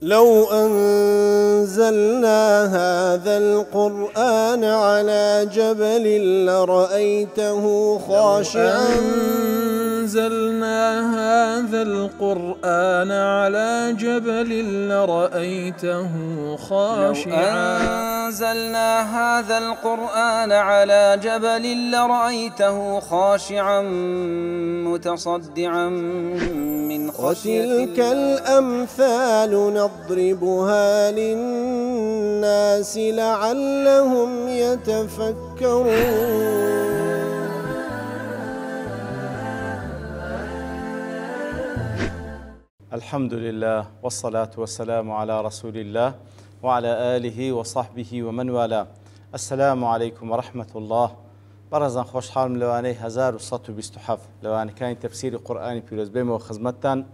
لو أنزلنا هذا القرآن على جبل لرأيته خاشعا أنزلنا هذا القرآن على جبل لرأيته خاشعا لو أنزلنا هذا القرآن على جبل لرأيته خاشعا متصدعا من خشية الله. وتلك الأمثال نضربها للناس لعلهم يتفكرون. الحمد لله والصلاة والسلام على رسول الله وعلى آله وصحبه ومن والاه. السلام عليكم ورحمة الله. برزان خوشحال لواني 1127 لواني كان تفسير قرآن بيروز بيم وخزمتان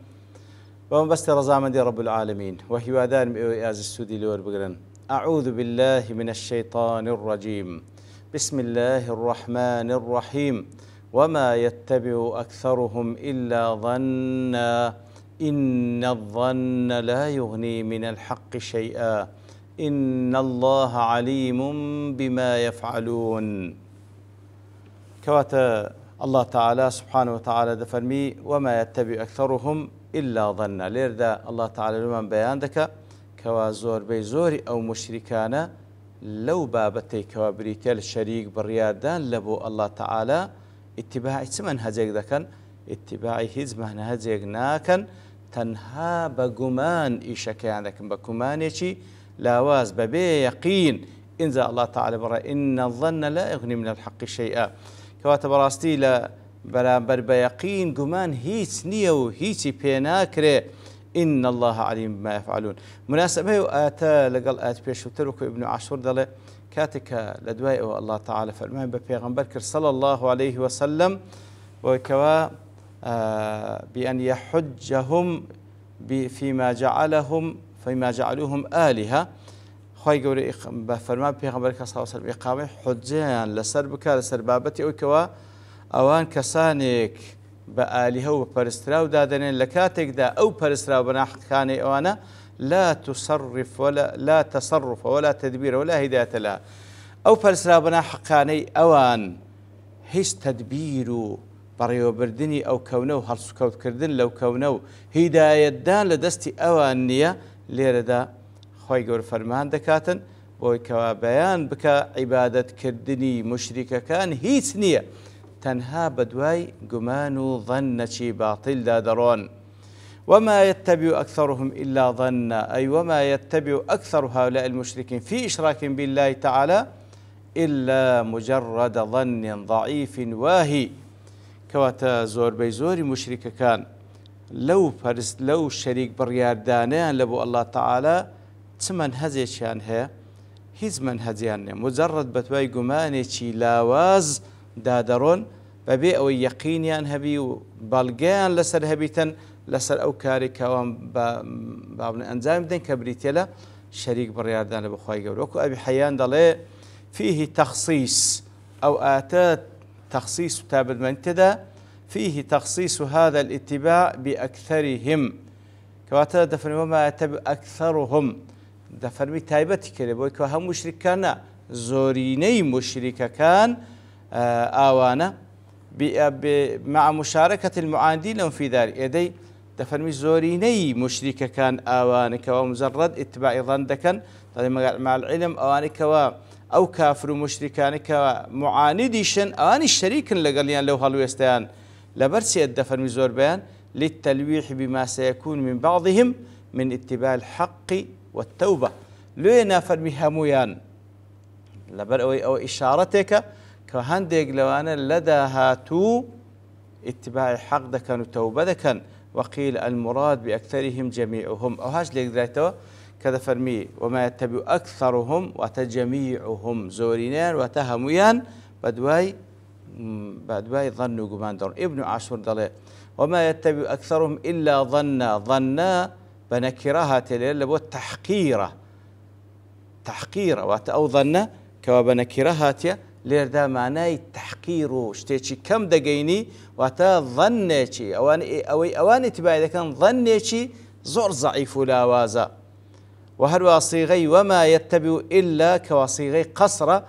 ومبست رزامندي رب العالمين وهوادان بإعاز السودي لور بقرن. أعوذ بالله من الشيطان الرجيم. بسم الله الرحمن الرحيم. وما يتبع أكثرهم إلا ظنا إن الظن لا يغني من الحق شيئا إن الله عليم بما يفعلون. كواتا الله تعالى سبحانه وتعالى دفرمي وما يتبع أكثرهم إلا ظن. ليردا الله تعالى لمن بيان دك كوا زور بي زوري أو مشركانا لو بابتي كوا بريتيل الشريك بالريادان لبو الله تعالى اتباعي سمن هزيك ذكن اتباعي هزمهن هزيك ناكن تنها بقمان إيشكيان لكن بقمانيشي لاواز ببي يقين إنزا الله تعالى برا إن الظن لا يغني من الحق شيئا. كواتب راستي لا برابر بيقين قمان هيت نيو هيتي بيناكري إن الله عليم بما يفعلون. مناسبة آتا لقل آت بيشو تركو ابن عاشور دل كاتك لدوائه الله تعالى فرمان ببيغمبر صلى الله عليه وسلم وكوا بأن يحجهم فيما جعلوهم آلهة. خوي قولي بفرمان بيغمبر صلى الله عليه وسلم إقامة حجيان لسر بكا لسر بابتي وكوا أوان كسانك بآلهة وبرستراو دادنين لكاتك دا أو برستراو بناح كاني أوانا لا تصرف لا تصرف ولا تدبير ولا هداية لها. أو برستراو بناح كاني أوان هيس تدبيرو بريو بردني أو كونو هالسكوت كردن لو كونو هداية دان لدستي أوانية ليردا خوي قول فرمان دكاتن وكوا بيان بك عبادة كردني مشركة كان هيس نية تنها بدواي قمانو ظنشي باطل دادرون. وما يتبع أكثرهم إلا ظن أي وما يتبع أكثر هؤلاء المشركين في إشراك بالله تعالى إلا مجرد ظن ضعيف واهي. كواتا زور بيزوري مشركة كان لو شريك برياردانيان لبو الله تعالى تمن هزي شان هي هيز من هزيان مجرد بتواي قماني شي لاواز دادرون ببي أو يقينيان هبي وبالغان لسر هبيتن لسر أو كاري كوان بابن أنزايم دين كبريتيلا شريك برياردان لبو خواهي قول وكو أبي حيان دالي فيه تخصيص أو آتات تخصيص تابد من تدا فيه تخصيص هذا الاتباع بأكثرهم. كواتا دفن وما يتبع أكثرهم دفرمي تايبتي كده بويكو هم مشرك كان زوريني مشركة كان آوانا مع مشاركة المعاندين لهم في ذلك يدي دفرمي زوريني مشركة كان آوانا كوا مجرد اتباع ظندكا مع العلم آوانا كوا أو كافر مشركان كمعانديشن أواني الشريك لقاليان لو هلو يستيان لبرسي الدفن مزور بيان للتلويح بما سيكون من بعضهم من اتباع الحق والتوبة. لوينا فرمي همويان لبر أو إشارتك كهندق لو أنا لدى هاتو اتباع الحق دكان وتوبة دكان. وقيل المراد بأكثرهم جميعهم أو هاش ليك ذاته كذا فرمي وما يتبع أكثرهم وتجميعهم زورينان وتهميان بدواي ظنوا قمان دور. ابن عاشور دلي وما يتبع أكثرهم إلا ظنا بنكرها تليل لبو تحقيرة أو ظنا كوا بنكرها تيا ليردا معناي تحقيرو شتيشي كم دقيني واتا ظنيشي أواني تباعي إذا كان ظنيشي زور ضعيف ولا وازا وهروە صيغي وما يتبع إلا كوصيغي قصر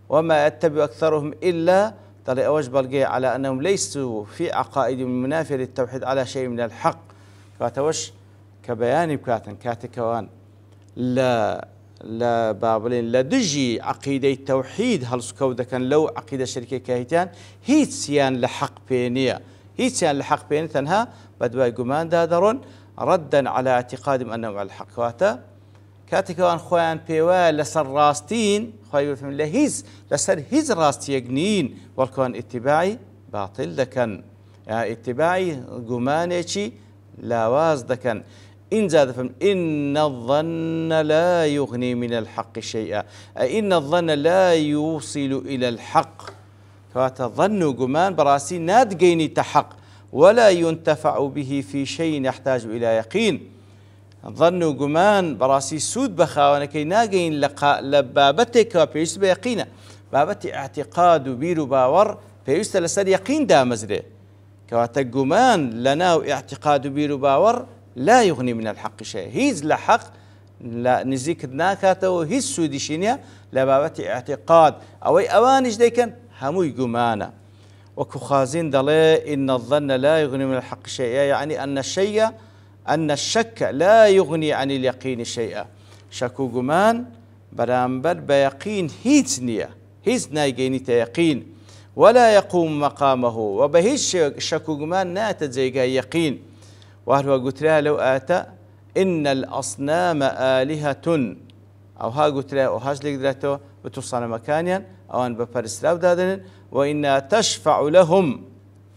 وما يتبع أكثرهم إلا طلع أوج بلقي على أنهم ليسوا في عقائد منافية للتوحيد على شيء من الحق كاتوش كبيان بكاتن كاتكوان لا بابلين لا دجي عقيدة التوحيد هل سكودة كان لو عقيدة شركة كاهتان هيتسيان لحق بينية هيتسيان لحق بينية تنها بدواي قمان دادرون ردا على اعتقادهم أنهم على الحق واتا كاتكوان خوان بيوا لسر راستين خوان يفهم لهيز لسر هيز راستي يقنين والكوان اتباعي باطل دكن يعني اتباعي قمانيشي لاواز دكن إن زاد فهم إن الظن لا يغني من الحق شيئا إن الظن لا يوصل إلى الحق كواتا ظن قمان براسي نادقيني تحق ولا ينتفع به في شيء يحتاج إلى يقين ظن قمان براسي سود بخاوانا كي ناقين لبابتك وبيست بيقينة بابتي اعتقاد بير باور بيست لسر يقين دامزري كواتا قمان لناو اعتقاد بير باور لا يغني من الحق شيء هيز لحق لا نزيك ناكاته هيز سودي شينيا لبابتي اعتقاد أو أوانج ديكن هموي قمانا وكو خازين دلي إن الظن لا يغني من الحق شيئا يعني أن الشك لا يغني عن اليقين شيئا شكو قمان برامبر بيقين هيز نية هيز نايقيني تيقين ولا يقوم مقامه وبهيز شكو قمان ناتت زي يقين وهو قلت لها لو آتى إن الأصنام آلهة أو ها قلت لها وهاش لك درته بتصنع مكانيا أوان بفرسلاو دادن وإنها تشفع لهم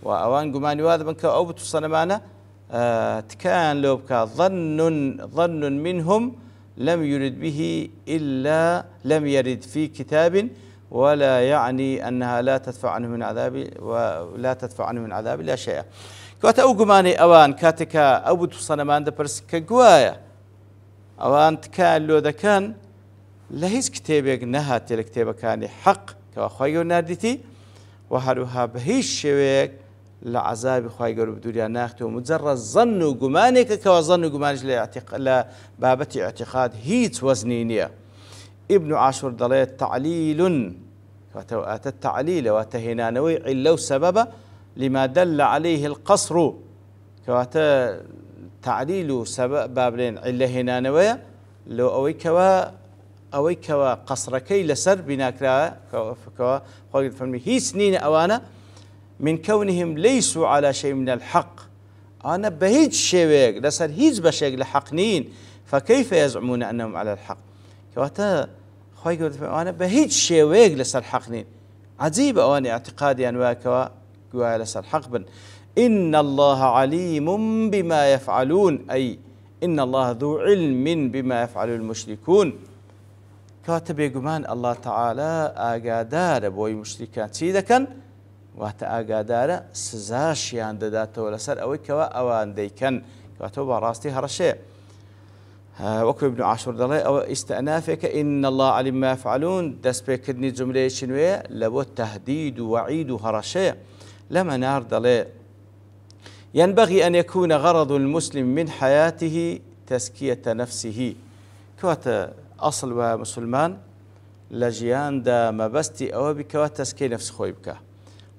وأوان قماني واذا بنك أو بتصنع معنا تكان لو بك ظن منهم لم يرد به إلا لم يرد في كتاب ولا يعني أنها لا تدفع عنه من عذاب لا شيء كواتا أو قماني أوان كاتكا أو بتصنمان دبرس كقوايا أوان تكان لو ذكان لهيز كتابك نهات الكتابة كان حق كواخويو نادتي وهروها بهيش شويك لعذاب خوايو بدوريا ناختو مجرد ظن قمانك كوظن قمانك لبابة اعتقاد هيت وزنينية ابن عاشور ضليت تعليل وتوأت التعليل وتهنانوي علو سبب لما دل عليه القصر كواتا تعليل سبب بابلين عله هنانوية لو أويكوا قصركي لسر بناكرا كوا خالد فهمي هي سنين أوانا من كونهم ليسوا على شيء من الحق أنا بهيج شيء لسر هيج بشيء لحقنين فكيف يزعمون أنهم على الحق كواتا خالد فهمي أنا بهيج شيء لسر حقنين عجيب أواني اعتقادي أنواع كوا لسر حق بن إن الله عليم بما يفعلون أي إن الله ذو علم بما يفعل المشركون كاتب يقمان الله تعالى آقادار بوي مشركان سيدكا واتا آقادار سزاش ياندداته لسر أوي كوا أوان ديكن كاتب راستي هرشي وكو ابن عاشور دلي أو استأنافك إن الله علم ما يفعلون دس بكدني جملة شنوية لبو التهديد وعيد هرشي لما نار دلي ينبغي أن يكون غرض المسلم من حياته تزكية نفسه كواتا أصل ومسلمان لجيان دا مبستي أو بك وتزكي نفس خوي بك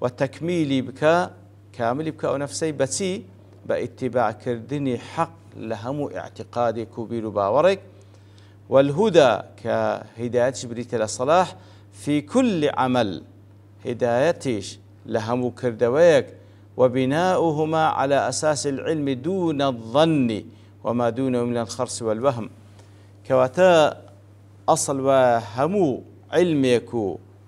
وتكميلي بك كامل بك أو نفسي بتي باتباع كردني حق لهم اعتقادي كبير باورك والهدى كهداية جبريت للصلاح في كل عمل هدايتش لهم كردويك وبناؤهما على أساس العلم دون الظن وما دونه من الخرس والوهم كواتا أصل وهمو علمك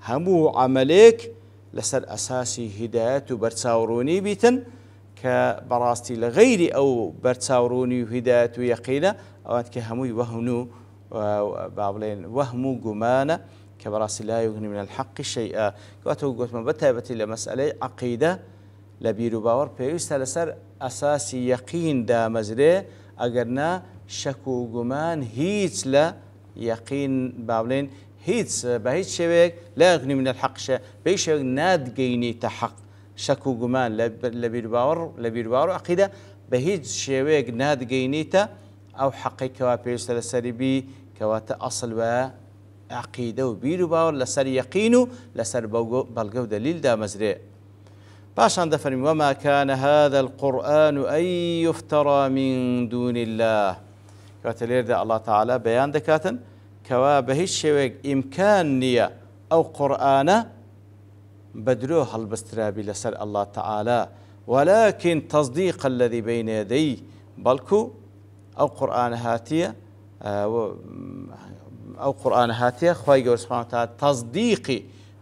همو عملك لسر أساسي هداية برتساوروني بيتن كبراستي لغير أو برتساوروني هداية يقينة أو كهمو وهنو بابلين وهمو قمانة كبراستي لا يغني من الحق شيئا كواتا قلت من بتابتي لمسألة عقيدة لبيرو باور بيوست لسر أساسي يقين دا مزري أقرنا شكو قمان هيت لا يقين بابلين هيت بهيت شويك لا يغني من الحق شيء بيش ناد جيني تحق شكو قمان لبيرو باور عقيدة بهيت شويك ناد جينيتا أو حقيقة بيوست لسر بي کەواتە ئەسڵ وایە عقیدە و بیر و باوەڕ لەسەر یەقین و لەسەر بەڵگە و دەلیل دامەزرێ. پاشان دەفەرمی وما كان هذا القرآن أن يفترى من دون الله. کەواتە لێردا الله تعالى بەیان دەکاتن کەوا بە هیچ شێوەیەک ئیمکان نییە ئەو قورئانە بەدرۆ هەڵبەسترابی لەسەر الله تعالى ولكن تصديق الذي بين يديه بەڵکو ئەو قورئانە هاتیە خوای گەورە سوبحانه وتعالى تصدیقی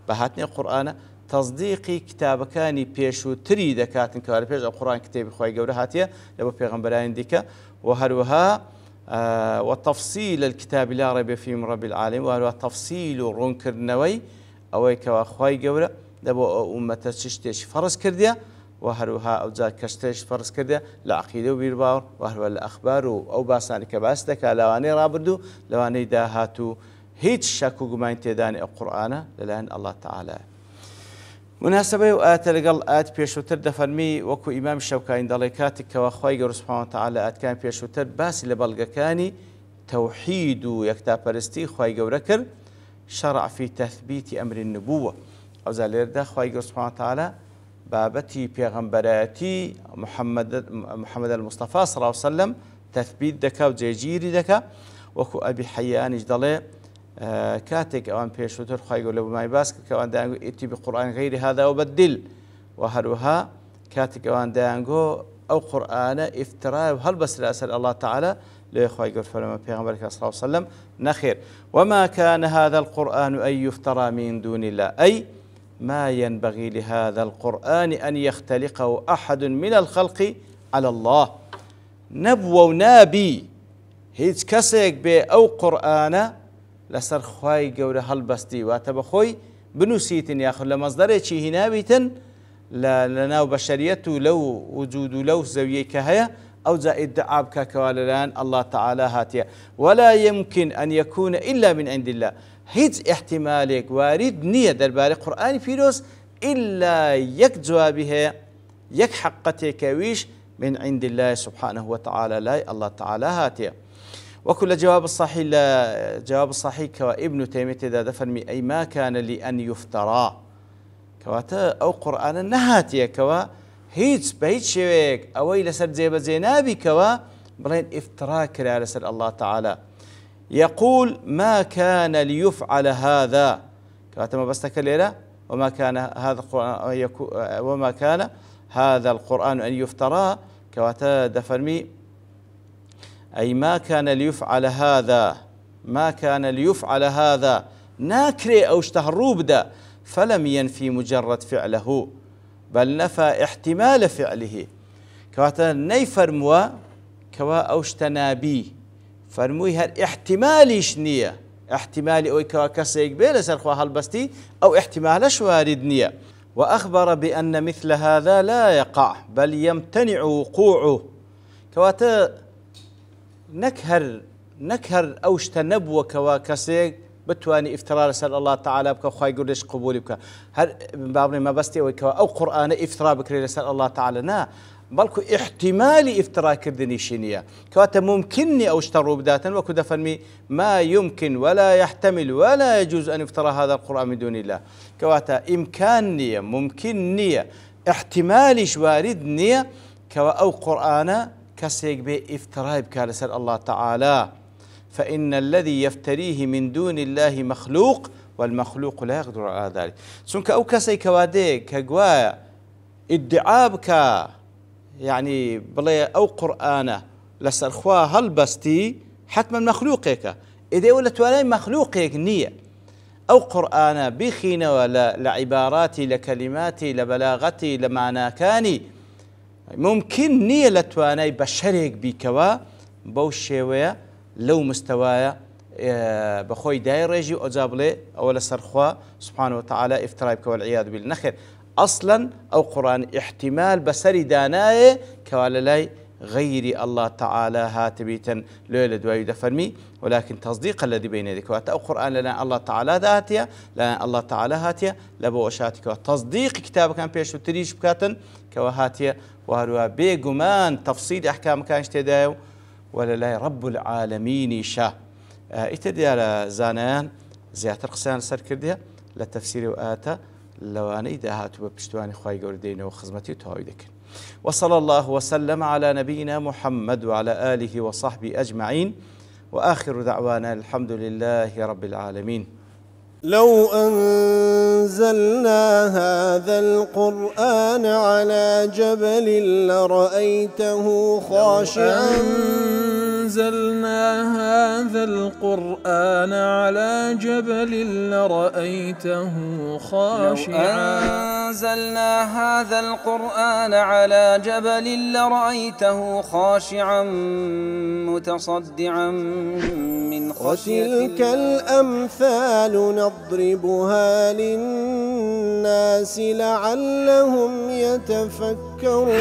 بە هاتنی قورئانە تصدیقی کتابەکانی پێشووتری دەکاتن کەواتە پێش ئەو قورئان کتێبی خوای گەورە هاتیە لە بۆ پێغەمبەرانی دیکە و هەروەها وتفصيل الكتاب لا ريب فيه من رب العالمين وهو تفصيل ڕوونکردنەوەی ئەوەی کەوا خوای گەورە لە بۆ ئومەتە چ شتێکی فەرز کردیە و هەروەها ئەو جار کە شتێکی فەرز کردیە لە عەقیدە و بیرباوەڕ و هەروەها لە ئەخبار و ئەو باسانی کە باس دەکات لەوانەی ڕابردوو لەوانەی داهاتوو هیچ شەک و گومان تێدانی ئەو قورئانە لەلایەن الله تعالى. مناسبەی و ئاەتە لەگەڵ ئاەت پێشووتر دەفەرمی وەکو ئیمام شەوکانی دەڵێ کاتێک کەوا خوای گەورە سوبحانه وتعالى ئاەتەکانی پێشووتر باسی لە بەڵگەکانی تەوحید و یەکتاپەرستی خوای گەورە کرد شرع في تثبيت أمر النبوة أو زاليردا خوای گەورە سوبحانه وتعالى بابەتی پێغەمبەرەتی محەممەد المصطفى صلى الله عليه وسلم تثبيت دەکا و جێگیری دەکا وەکو ئەبی حەیانیش دەڵێ كاتك أوان بيشوتر خايقو لو ما يباسك كوان دانجو إتي بقرآن غير هذا وبدل وهروها كاتك أوان دانجو أو قرآن افتراء هل بس لأسأل الله تعالى لو خايقو فلما بيغمبرك صلى الله عليه وسلم نخير وما كان هذا القرآن أن يفترى من دون الله أي ما ينبغي لهذا القرآن أن يختلقه أحد من الخلق على الله نبوة ونابي هيج كسيك بي أو قرآن لەسەر خوای گەورە هەڵبەستی واتە بەخۆی بنووسیتن یاخود لە مەزدەرێکی هینابیتن لە ناو بەشەریەت و لەو وجود و لەو زەویەی کە هەیە ئەو جا ئیدعا بکەکەوە لەلایەن الله تعالى هاتیە ولا يمكن أن يكون إلا من عند الله هیچ احتمالێک وارد نییە دەربارەی قورئانی پیرۆز إلا یەک جوابی هەیە یەک حقەتێکەویش من عند الله سبحانه وتعالى لا الله تعالى هاتیە. وكل جواب الصحيح كوا ابن تيمية إذا دفرمي أي ما كان لأن يفترى كواتا أو قرآن نهاتيا كوا هيتس بهيت شويك أوي لسر زيب زينابي كوا بلين افتراء كرا لسر الله تعالى يقول ما كان ليفعل هذا كواتا ما بستك ليلة وما كان هذا القرآن أن يفترى كواتا دفرمي أي ما كان ليفعل هذا ناكري أو اشتهروا بدا فلم ينفي مجرد فعله بل نفى احتمال فعله كواتا ني فرموا كوا أوشتنابي فرموي هر احتماليش نية احتمالي أو كوا كسيك بيلا سرخوا هالبستي أو احتمالش وارد نية وأخبر بأن مثل هذا لا يقع بل يمتنع وقوعه كواتا نكهر أوشت نبوة كوا كسيك بتواني افتراء رسال الله تعالى بك وخاي قردش قبولي بك هر بابني ما بستي أو قرآن افتراء بكري رسال الله تعالى نا بلكو احتمالي افتراء كردني شينية كواتا ممكنني أوشتروا بداتا وكو دفنمي ما يمكن ولا يحتمل ولا يجوز أن يفترى هذا القرآن من دون الله كواتا إمكانية ممكنية احتمالي شواردنية كوا أو قرآن كسيك بافتراء بكالسر الله تعالى فإن الذي يفتريه من دون الله مخلوق والمخلوق لا يقدر على ذلك سنك أو كسيك واديك كقوايا ادعاء بك يعني بلي أو قرآن لسر خواه هالبستي حتما مخلوقك إذا ولت ولا مخلوقك نية أو قرآن بخينا ولا لعباراتي لكلماتي لبلاغتي لمعناكاني ممكن نية لتواني بشريك بكوا بوشيوية لو مستوايا بخوي داير ريجي أجابلي أولا سرخوا سبحانه وتعالى افتراء والعياذ بالله نخير أصلا أو قرآن احتمال بسري داناي كوالالاي غير الله تعالى هاتبيتا لولا دواي دفرمي ولكن تصديق الذي بين يديك أو قرآن لنا الله تعالى ذاتيا لنا الله تعالى هاتيا لبوشاتك تصديق كتابك كان بيش وتريش بكاتن كوهاتيا وهروا بيقمان تفصيل أحكام كانش تدايو ولله رب العالمين شاه ئیتر دیارە زانایان زیاتر قسەیان سەر کردیە لە تەفسیری و ئاتە لەوانەی داهاتوو بە پشتیوانی خوای گەورە دێنەوە خزمەتی و تەواوی دەکەن. وصلى الله وسلم على نبينا محمد وعلى آله وصحبه أجمعين وآخر دعوانا الحمد لله رب العالمين. لو أنزلنا هذا القرآن على جبل لرأيته خاشعا أنزلنا هذا القرآن على جبل لرأيته خاشعا أنزلنا هذا القرآن على جبل لرأيته خاشعا متصدعا من خشية الله. وتلك الأمثال نضربها للناس لعلهم يتفكرون.